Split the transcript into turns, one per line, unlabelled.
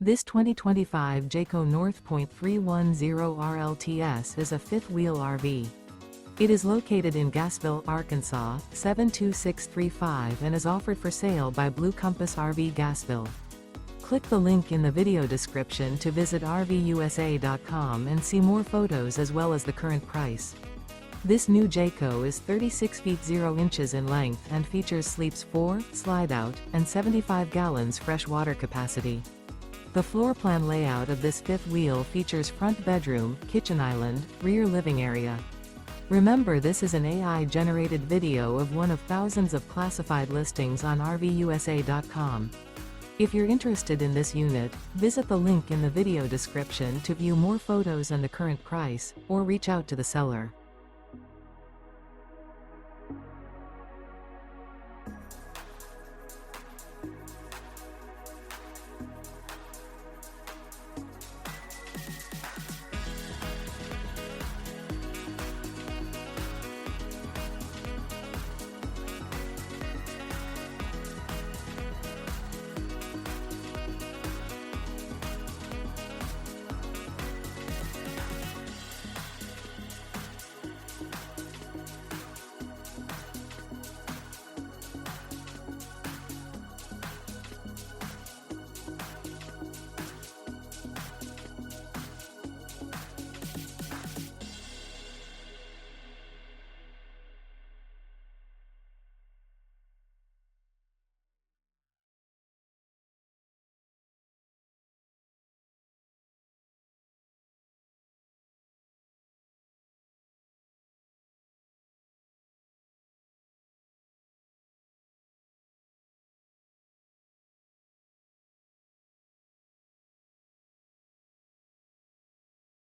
This 2025 Jayco North Point 310RLTS is a fifth-wheel RV. It is located in Gassville, Arkansas, 72635 and is offered for sale by Blue Compass RV Gassville. Click the link in the video description to visit RVUSA.com and see more photos as well as the current price. This new Jayco is 36 feet 0 inches in length and features sleeps 4, slide-out, and 75 gallons fresh water capacity. The floor plan layout of this fifth wheel features front bedroom, kitchen island, rear living area. Remember, this is an AI-generated video of one of thousands of classified listings on RVUSA.com. If you're interested in this unit, visit the link in the video description to view more photos and the current price, or reach out to the seller.